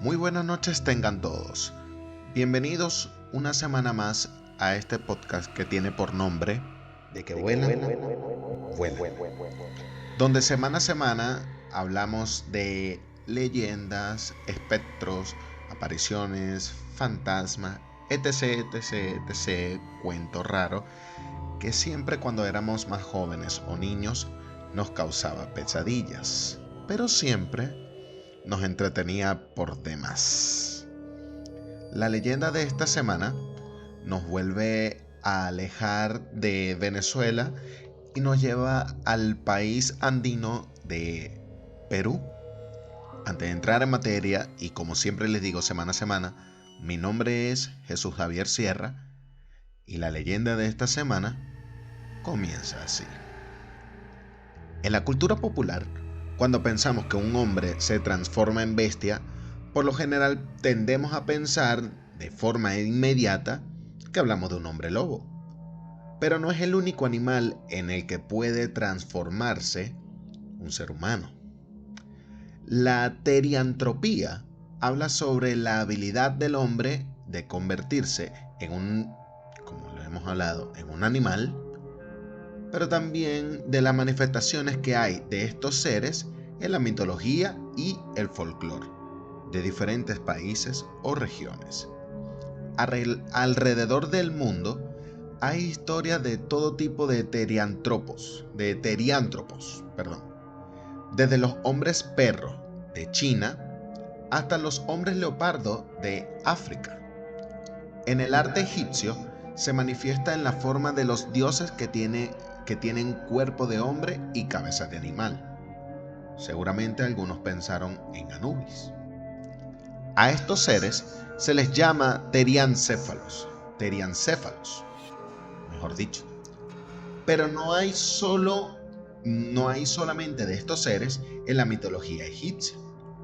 Muy buenas noches tengan todos. Bienvenidos una semana más a este podcast que tiene por nombre De que vuelan, vuelan. Donde semana a semana hablamos de leyendas, espectros, apariciones, fantasmas, etc, etc, etc, cuento raro, que siempre cuando éramos más jóvenes o niños nos causaba pesadillas, pero siempre nos entretenía por demás. La leyenda de esta semana nos vuelve a alejar de Venezuela y nos lleva al país andino de Perú. Antes de entrar en materia, y como siempre les digo semana a semana, mi nombre es Jesús Javier Sierra y la leyenda de esta semana comienza así. En la cultura popular, cuando pensamos que un hombre se transforma en bestia, por lo general tendemos a pensar de forma inmediata que hablamos de un hombre lobo. Pero no es el único animal en el que puede transformarse un ser humano. La teriantropía habla sobre la habilidad del hombre de convertirse en un, como lo hemos hablado, en un animal, pero también de las manifestaciones que hay de estos seres en la mitología y el folclore de diferentes países o regiones. Alrededor del mundo hay historias de todo tipo de teriántropos, desde los hombres perro de China hasta los hombres leopardo de África. En el arte egipcio se manifiesta en la forma de los dioses que tienen cuerpo de hombre y cabeza de animal. Seguramente algunos pensaron en Anubis. A estos seres se les llama teriancéfalos, mejor dicho. Pero no hay solamente de estos seres en la mitología egipcia.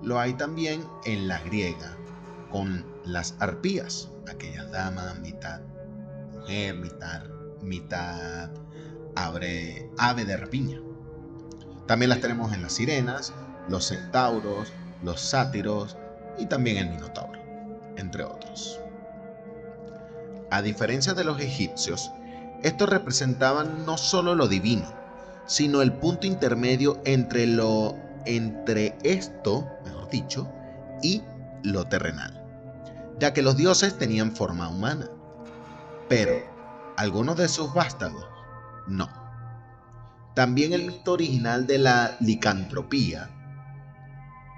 Lo hay también en la griega, con las arpías, aquellas damas mitad mujer, mitad ave de rapiña. También las tenemos en las sirenas, los centauros, los sátiros y también el minotauro, entre otros. A diferencia de los egipcios, estos representaban no solo lo divino, sino el punto intermedio entre esto, mejor dicho, y lo terrenal, ya que los dioses tenían forma humana, pero algunos de sus vástagos no. También el mito original de la licantropía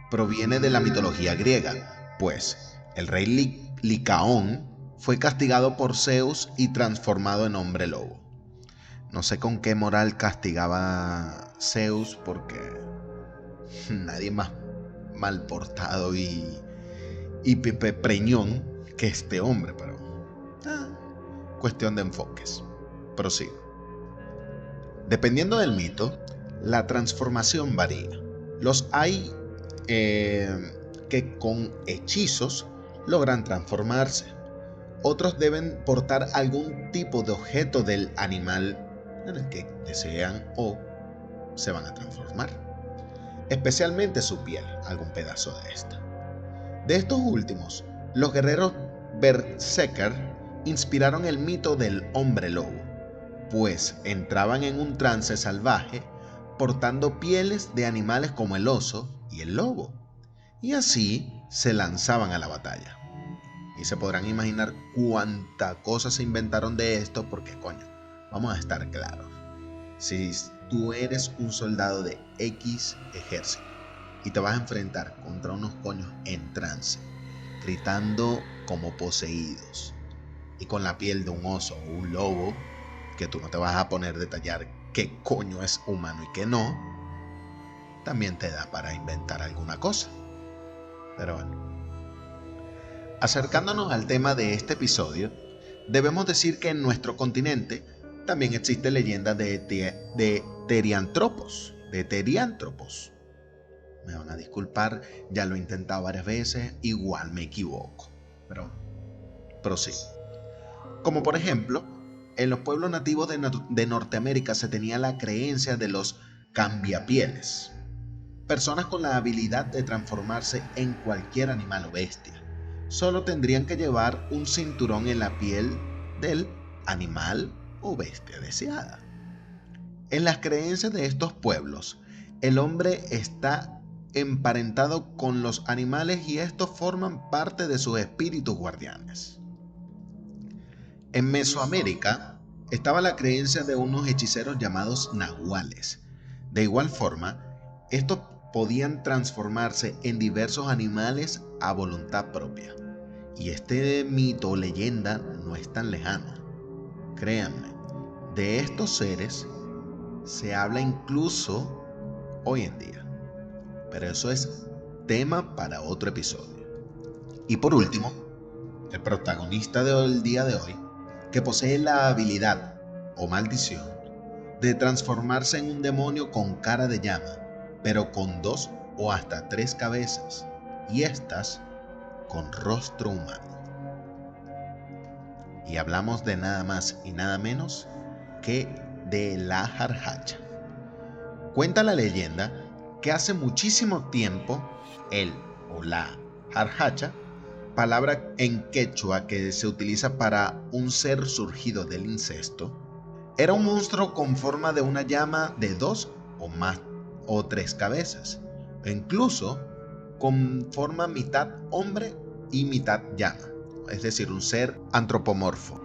proviene de la mitología griega, pues el rey Licaón fue castigado por Zeus y transformado en hombre lobo. No sé con qué moral castigaba Zeus, porque nadie más mal portado y preñón que este hombre, pero cuestión de enfoques. Prosigo. Dependiendo del mito, la transformación varía. Los hay que con hechizos logran transformarse. Otros deben portar algún tipo de objeto del animal en el que desean o se van a transformar, especialmente su piel, algún pedazo de esta. De estos últimos, los guerreros berserker inspiraron el mito del hombre lobo, pues entraban en un trance salvaje portando pieles de animales como el oso y el lobo, y así se lanzaban a la batalla. Y se podrán imaginar cuánta cosa se inventaron de esto, porque coño, vamos a estar claros. Si tú eres un soldado de X ejército y te vas a enfrentar contra unos coños en trance, gritando como poseídos, y con la piel de un oso o un lobo, que tú no te vas a poner a detallar qué coño es humano y qué no, también te da para inventar alguna cosa. Pero bueno. Acercándonos al tema de este episodio, debemos decir que en nuestro continente también existe leyenda de teriántropos. Me van a disculpar, ya lo he intentado varias veces, igual me equivoco. Pero prosigo. Como por ejemplo, en los pueblos nativos de Norteamérica se tenía la creencia de los cambiapieles. personas con la habilidad de transformarse en cualquier animal o bestia. Solo tendrían que llevar un cinturón en la piel del animal o bestia deseada. En las creencias de estos pueblos, el hombre está emparentado con los animales y estos forman parte de sus espíritus guardianes. En Mesoamérica estaba la creencia de unos hechiceros llamados nahuales. De igual forma, estos podían transformarse en diversos animales a voluntad propia. Y este mito o leyenda no es tan lejano. Créanme, de estos seres se habla incluso hoy en día. Pero eso es tema para otro episodio. Y por último, el protagonista del día de hoy, que posee la habilidad o maldición de transformarse en un demonio con cara de llama, pero con 2 o hasta 3 cabezas, y estas con rostro humano. Y hablamos de nada más y nada menos que de la jarhacha. Cuenta la leyenda que hace muchísimo tiempo el o la jarhacha, palabra en quechua que se utiliza para un ser surgido del incesto, era un monstruo con forma de una llama de 2 o más o 3 cabezas, e incluso con forma mitad hombre y mitad llama, es decir, un ser antropomorfo.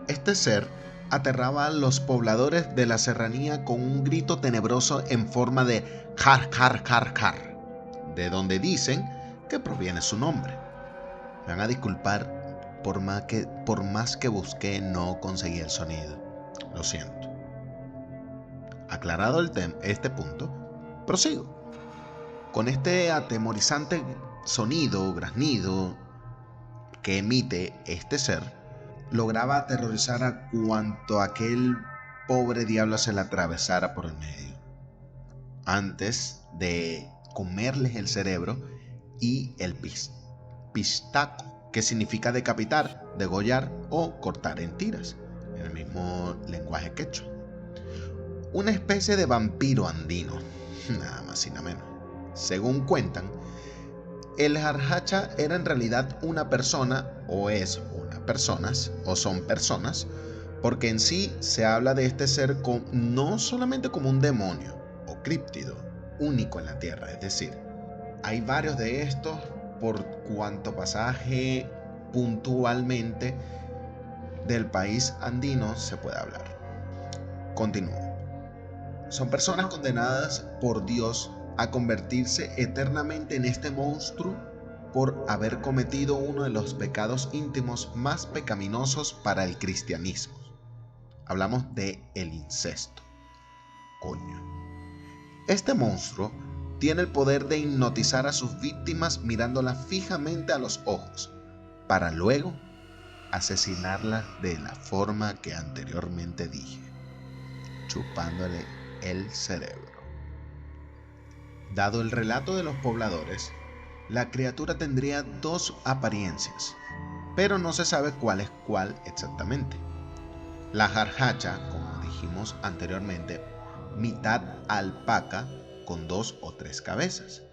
Este ser aterraba a los pobladores de la serranía con un grito tenebroso en forma de jar, jar, jar, jar, de donde dicen que proviene su nombre. Me van a disculpar, por más que busqué no conseguí el sonido. Lo siento. Aclarado este punto, prosigo. Con este atemorizante sonido, graznido, que emite este ser, lograba aterrorizar a cuanto aquel pobre diablo se le atravesara por el medio, antes de comerles el cerebro y el pistaco, que significa decapitar, degollar o cortar en tiras, en el mismo lenguaje quechua. Una especie de vampiro andino, nada más y nada menos. Según cuentan, el jarhacha era en realidad una persona, o es una personas, o son personas, porque en sí se habla de este ser no solamente como un demonio o críptido único en la tierra, es decir, hay varios de estos por cuanto pasaje puntualmente del país andino se puede hablar. Continúo. Son personas condenadas por Dios a convertirse eternamente en este monstruo por haber cometido uno de los pecados íntimos más pecaminosos para el cristianismo. Hablamos de el incesto. Coño. Este monstruo tiene el poder de hipnotizar a sus víctimas mirándolas fijamente a los ojos, para luego asesinarlas de la forma que anteriormente dije, chupándole el cerebro. Dado el relato de los pobladores, la criatura tendría 2 apariencias, pero no se sabe cuál es cuál exactamente. La jarhacha, como dijimos anteriormente, mitad alpaca con 2 o 3 cabezas.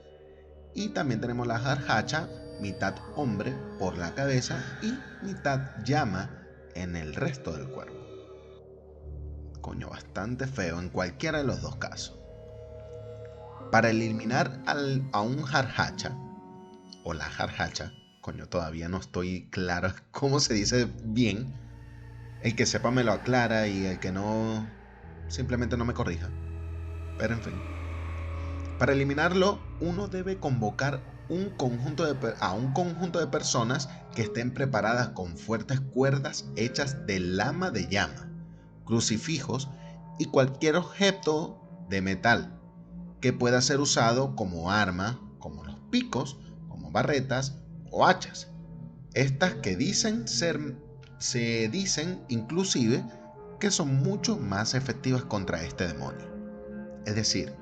Y también tenemos la jarhacha, mitad hombre por la cabeza y mitad llama en el resto del cuerpo. Coño, bastante feo en cualquiera de los 2 casos. Para eliminar a un jarhacha o la jarhacha, coño, todavía no estoy claro cómo se dice bien. El que sepa me lo aclara y el que no, simplemente no me corrija. Pero en fin. Para eliminarlo, uno debe convocar a un conjunto de personas que estén preparadas con fuertes cuerdas hechas de lama de llama, crucifijos y cualquier objeto de metal que pueda ser usado como arma, como los picos, como barretas o hachas. Estas que se dicen inclusive que son mucho más efectivas contra este demonio. Es decir,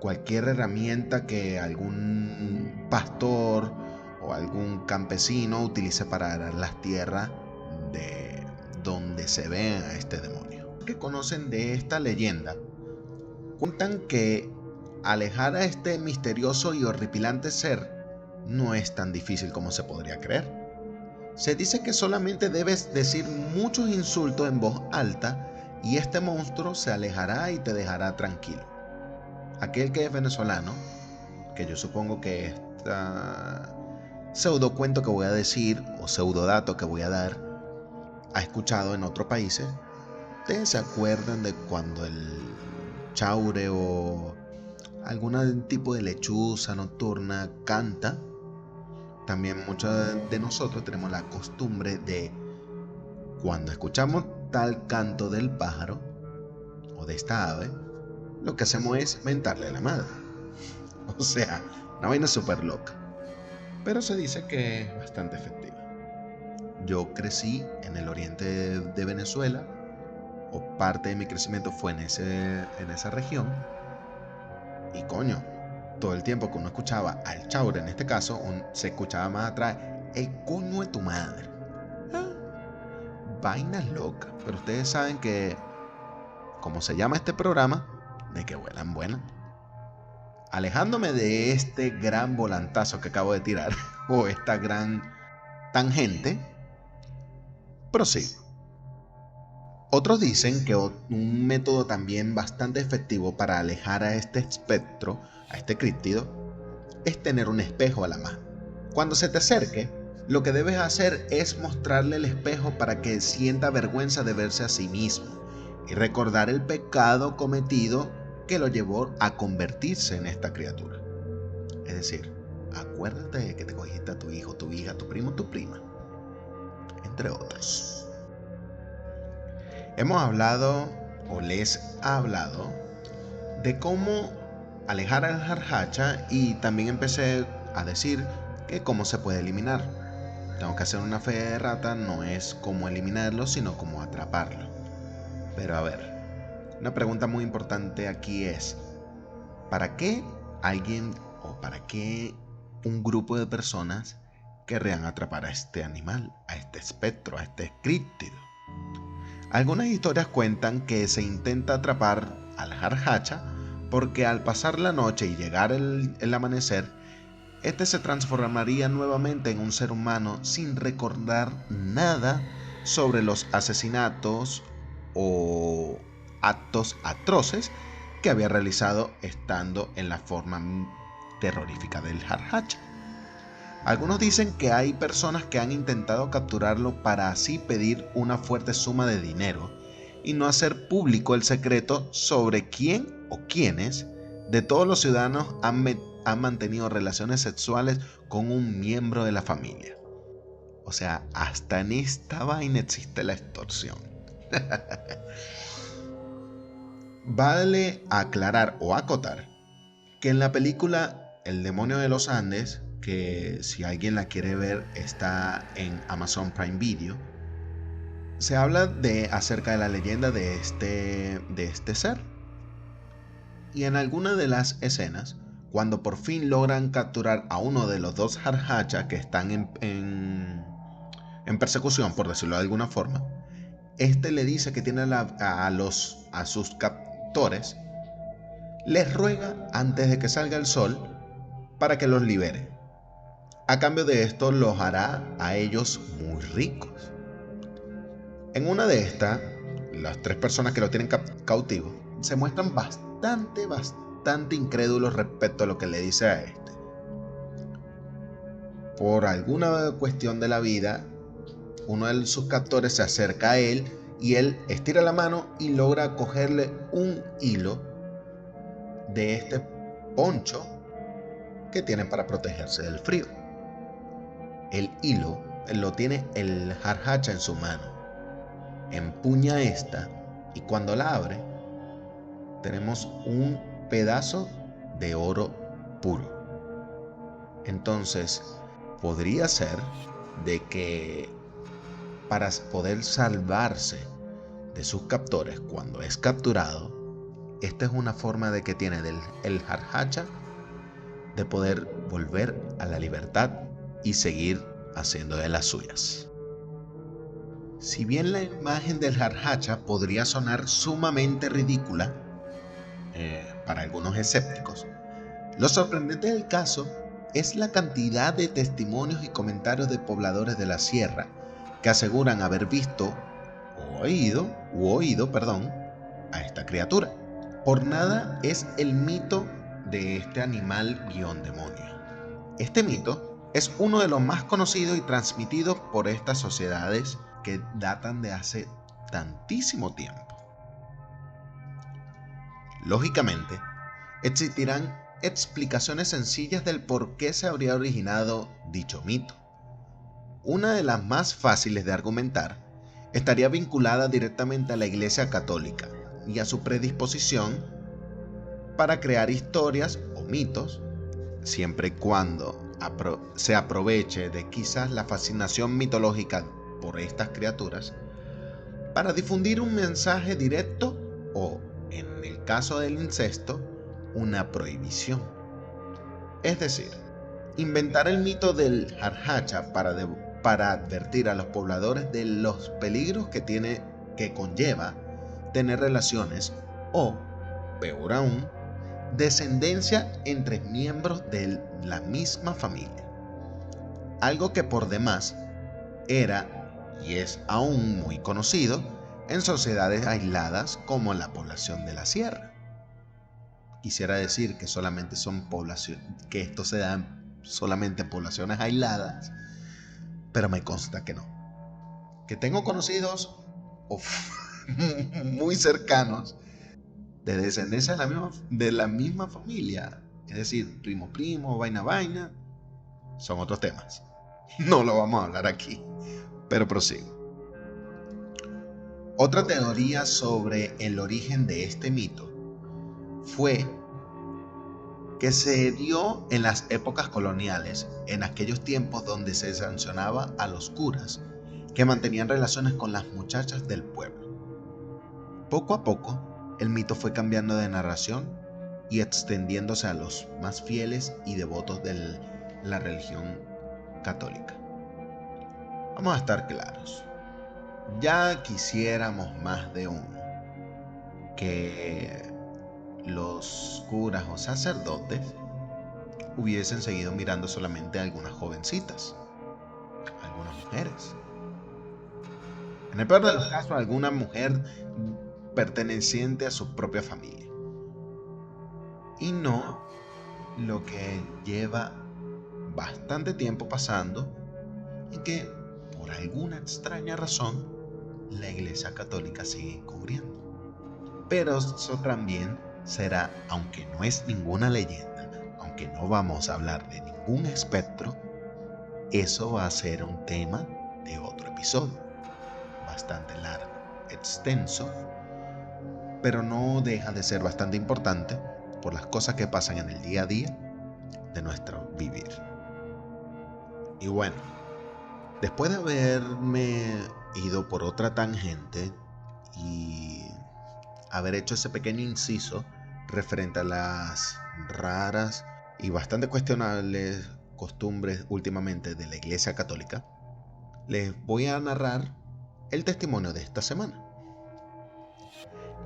cualquier herramienta que algún pastor o algún campesino utilice para arar las tierras de donde se ve a este demonio. Los que conocen de esta leyenda cuentan que alejar a este misterioso y horripilante ser no es tan difícil como se podría creer. Se dice que solamente debes decir muchos insultos en voz alta y este monstruo se alejará y te dejará tranquilo. Aquel que es venezolano, que yo supongo que esta pseudo cuento que voy a decir o pseudo dato que voy a dar ha escuchado en otros países, ¿ustedes se acuerdan de cuando el chaure o algún tipo de lechuza nocturna canta? También muchos de nosotros tenemos la costumbre de, cuando escuchamos tal canto del pájaro o de esta ave, lo que hacemos es mentarle a la madre. O sea, una vaina súper loca. Pero se dice que es bastante efectiva. Yo crecí en el oriente de Venezuela, o parte de mi crecimiento fue en esa región. Y coño, todo el tiempo que uno escuchaba al chaure, en este caso, se escuchaba más atrás, el coño de tu madre. Vainas locas. Pero ustedes saben que, como se llama este programa, de que vuelan, buenas. Alejándome de este gran volantazo que acabo de tirar, o esta gran tangente, prosigo. Otros dicen que un método también bastante efectivo para alejar a este espectro, a este críptido, es tener un espejo a la mano. Cuando se te acerque, lo que debes hacer es mostrarle el espejo para que sienta vergüenza de verse a sí mismo y recordar el pecado cometido que lo llevó a convertirse en esta criatura. Es decir, acuérdate de que te cogiste a tu hijo, tu hija, tu primo, tu prima, entre otros. Hemos hablado, o les he hablado, de cómo alejar al jarjacha y también empecé a decir que cómo se puede eliminar. Tengo que hacer una fe de rata, no es cómo eliminarlo, sino cómo atraparlo. Pero a ver, una pregunta muy importante aquí es, ¿para qué alguien o para qué un grupo de personas querrían atrapar a este animal, a este espectro, a este críptido? Algunas historias cuentan que se intenta atrapar al jarjacha porque al pasar la noche y llegar el amanecer, este se transformaría nuevamente en un ser humano sin recordar nada sobre los asesinatos o actos atroces que había realizado estando en la forma terrorífica del jarjacha. Algunos dicen que hay personas que han intentado capturarlo para así pedir una fuerte suma de dinero y no hacer público el secreto sobre quién o quiénes de todos los ciudadanos han mantenido relaciones sexuales con un miembro de la familia. O sea, hasta en esta vaina existe la extorsión. Vale aclarar o acotar que en la película El demonio de los Andes, que si alguien la quiere ver está en Amazon Prime Video, se habla acerca de la leyenda de este ser. Y en alguna de las escenas, cuando por fin logran capturar a uno de los dos jarjacha que están en persecución, por decirlo de alguna forma, este le dice que tiene a sus captores, les ruega antes de que salga el sol para que los libere. A cambio de esto los hará a ellos muy ricos. En una de estas, las tres personas que lo tienen cautivo se muestran bastante incrédulos respecto a lo que le dice a este. Por alguna cuestión de la vida, uno de sus captores se acerca a él y él estira la mano y logra cogerle un hilo de este poncho que tienen para protegerse del frío. El hilo lo tiene el jarjacha en su mano. Empuña esta y cuando la abre tenemos un pedazo de oro puro. Entonces podría ser de que para poder salvarse de sus captores cuando es capturado, esta es una forma de que tiene el jarjacha de poder volver a la libertad y seguir haciendo de las suyas. Si bien la imagen del jarjacha podría sonar sumamente ridícula, para algunos escépticos. Lo sorprendente del caso es la cantidad de testimonios y comentarios de pobladores de la sierra que aseguran haber visto u oído a esta criatura. Por nada es el mito de este animal-demonio. Este mito es uno de los más conocidos y transmitidos por estas sociedades que datan de hace tantísimo tiempo. Lógicamente, existirán explicaciones sencillas del por qué se habría originado dicho mito. Una de las más fáciles de argumentar estaría vinculada directamente a la Iglesia Católica y a su predisposición para crear historias o mitos, siempre y cuando se aproveche de quizás la fascinación mitológica por estas criaturas, para difundir un mensaje directo o, en el caso del incesto, una prohibición. Es decir, inventar el mito del Jarhacha para advertir a los pobladores de los peligros que conlleva tener relaciones o, peor aún, descendencia entre miembros de la misma familia. Algo que por demás era y es aún muy conocido en sociedades aisladas como la población de la sierra. Quisiera decir que que esto se da solamente en poblaciones aisladas, pero me consta que no. Que tengo conocidos muy cercanos de descendencia de la misma familia, es decir, primo, vaina, son otros temas. No lo vamos a hablar aquí, pero prosigo. Otra teoría sobre el origen de este mito fue que se dio en las épocas coloniales, en aquellos tiempos donde se sancionaba a los curas que mantenían relaciones con las muchachas del pueblo. Poco a poco, el mito fue cambiando de narración y extendiéndose a los más fieles y devotos de la religión católica. Vamos a estar claros. Ya quisiéramos más de uno que los curas o sacerdotes hubiesen seguido mirando solamente a algunas jovencitas, algunas mujeres. En el peor de los casos, alguna mujer perteneciente a su propia familia. Y no lo que lleva bastante tiempo pasando y que, por alguna extraña razón, la Iglesia Católica sigue encubriendo. Pero eso también será, aunque no es ninguna leyenda, aunque no vamos a hablar de ningún espectro, eso va a ser un tema de otro episodio, bastante largo, extenso, pero no deja de ser bastante importante por las cosas que pasan en el día a día de nuestro vivir. Y bueno, después de haberme ido por otra tangente y haber hecho ese pequeño inciso referente a las raras y bastante cuestionables costumbres últimamente de la Iglesia Católica, les voy a narrar el testimonio de esta semana.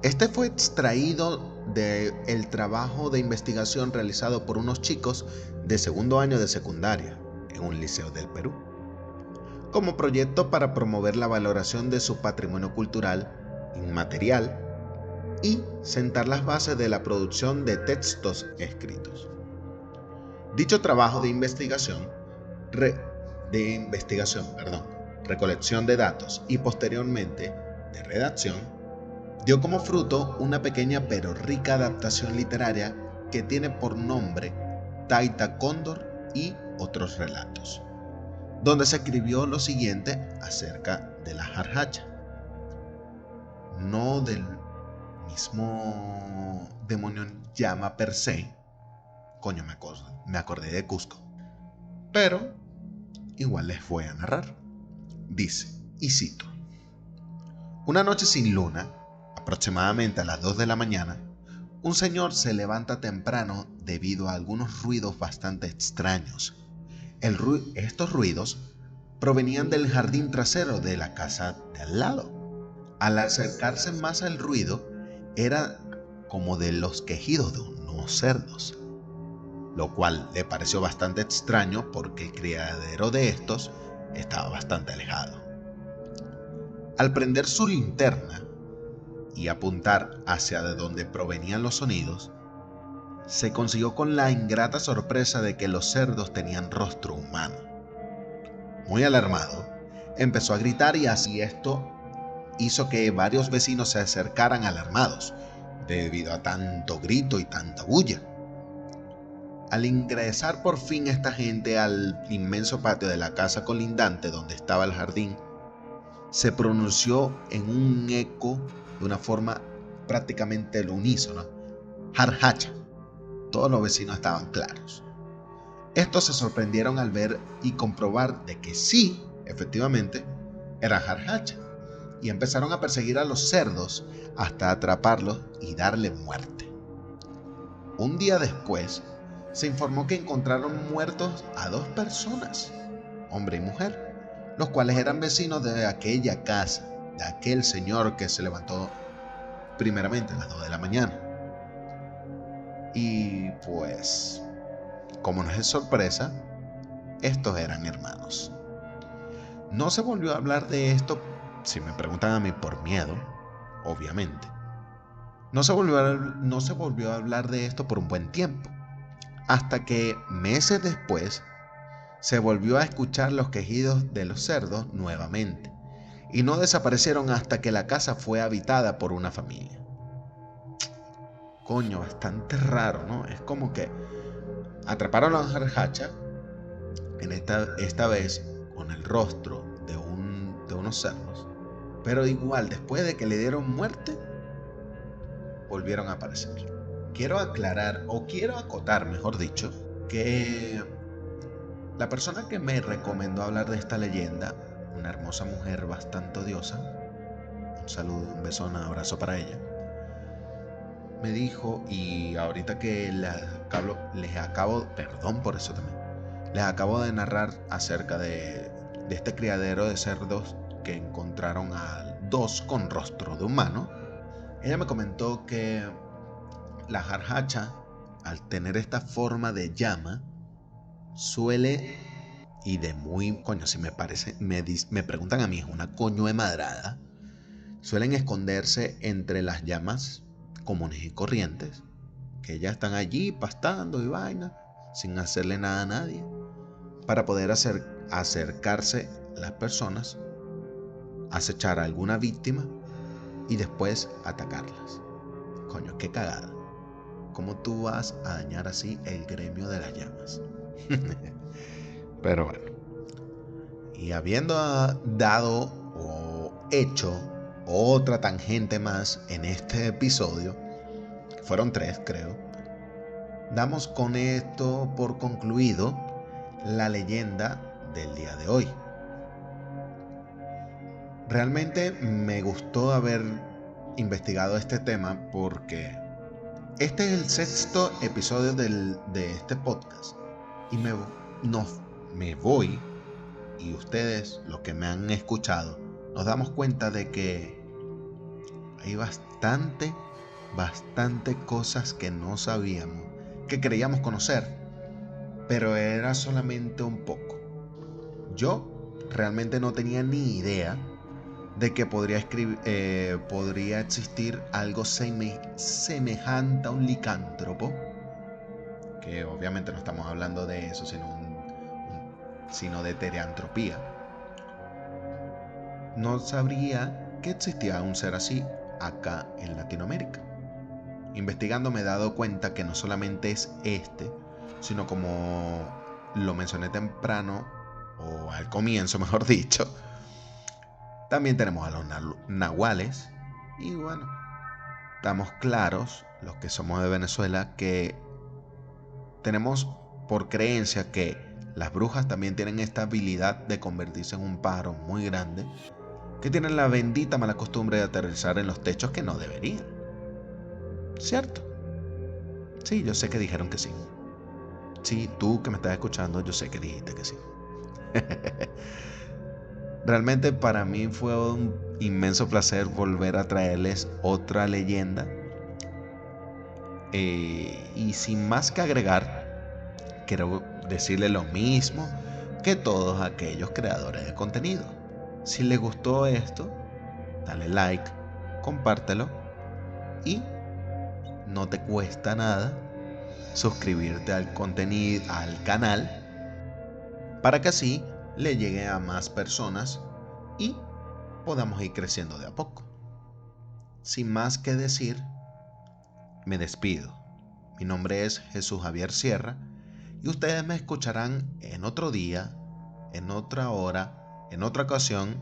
Este fue extraído del trabajo de investigación realizado por unos chicos de segundo año de secundaria en un liceo del Perú, como proyecto para promover la valoración de su patrimonio cultural inmaterial y sentar las bases de la producción de textos escritos. Dicho trabajo de investigación, recolección de datos y posteriormente de redacción, dio como fruto una pequeña pero rica adaptación literaria que tiene por nombre Taita Cóndor y otros relatos, donde se escribió lo siguiente acerca de la Jarhacha. No del mismo demonio llama per se, me acordé de Cusco, pero igual les voy a narrar. Dice, y cito: una noche sin luna, aproximadamente a las 2 de la mañana, un señor se levanta temprano debido a algunos ruidos bastante extraños. Estos ruidos provenían del jardín trasero de la casa de al lado. Al acercarse más al ruido, era como de los quejidos de unos cerdos, lo cual le pareció bastante extraño porque el criadero de estos estaba bastante alejado. Al prender su linterna y apuntar hacia de donde provenían los sonidos, se consiguió con la ingrata sorpresa de que los cerdos tenían rostro humano. Muy alarmado, empezó a gritar y así esto hizo que varios vecinos se acercaran alarmados debido a tanto grito y tanta bulla. Al ingresar por fin esta gente al inmenso patio de la casa colindante donde estaba el jardín, se pronunció en un eco de una forma prácticamente al unísono: Jarjacha. Todos los vecinos estaban claros. Estos se sorprendieron al ver y comprobar de que sí, efectivamente, era Jarjacha, y empezaron a perseguir a los cerdos hasta atraparlos y darle muerte. Un día después, se informó que encontraron muertos a 2 personas, hombre y mujer, los cuales eran vecinos de aquella casa, de aquel señor que se levantó primeramente a las 2 de la mañana. Y pues, como no es de sorpresa, estos eran hermanos. No se volvió a hablar de esto, si me preguntan a mí, por miedo, obviamente. No se volvió a hablar de esto por un buen tiempo, hasta que meses después se volvió a escuchar los quejidos de los cerdos nuevamente, y no desaparecieron hasta que la casa fue habitada por una familia. Coño, bastante raro, ¿no? Es como que atraparon a la jarjacha, esta vez con el rostro de unos cerdos, pero igual después de que le dieron muerte, volvieron a aparecer. Quiero aclarar, o quiero acotar, mejor dicho, que la persona que me recomendó hablar de esta leyenda, una hermosa mujer bastante odiosa, un saludo, un beso, un abrazo para ella, me dijo, y ahorita que les acabo de narrar acerca de este criadero de cerdos que encontraron a 2 con rostro de humano, ella me comentó que la jarjacha, al tener esta forma de llama, suele, y de muy, coño, si me parece, me preguntan a mí, es una coño de madrada, suelen esconderse entre las llamas comunes y corrientes, que ya están allí pastando y vaina, sin hacerle nada a nadie, para poder acercarse a las personas, acechar a alguna víctima y después atacarlas. Coño, qué cagada. ¿Cómo tú vas a dañar así el gremio de las llamas? Pero bueno. Y habiendo dado o hecho otra tangente más en este episodio, que fueron 3 creo, damos con esto por concluido la leyenda del día de hoy. Realmente me gustó haber investigado este tema porque este es el 6º episodio de este podcast y me voy, y ustedes, los que me han escuchado, nos damos cuenta de que hay bastante cosas que no sabíamos, que creíamos conocer, pero era solamente un poco. Yo realmente no tenía ni idea de que podría existir algo semejante a un licántropo, que obviamente no estamos hablando de eso, sino de teriantropía. No sabría que existía un ser así acá en Latinoamérica. Investigando me he dado cuenta que no solamente es sino, como lo mencioné temprano, o al comienzo mejor dicho, también tenemos a los nahuales. Y bueno, estamos claros, los que somos de Venezuela, que tenemos por creencia que las brujas también tienen esta habilidad de convertirse en un pájaro muy grande, que tienen la bendita mala costumbre de aterrizar en los techos que no deberían. ¿Cierto? Sí, yo sé que dijeron que sí. Sí, tú que me estás escuchando, yo sé que dijiste que sí. Realmente para mí fue un inmenso placer volver a traerles otra leyenda Y sin más que agregar, quiero decirle lo mismo que todos aquellos creadores de contenido. Si les gustó esto, dale like, compártelo y no te cuesta nada suscribirte al canal para que así le llegue a más personas y podamos ir creciendo de a poco. Sin más que decir, me despido. Mi nombre es Jesús Javier Sierra y ustedes me escucharán en otro día, en otra hora, en otra ocasión,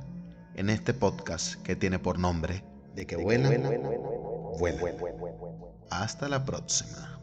en este podcast que tiene por nombre De que vuelan, vuelan. Hasta la próxima.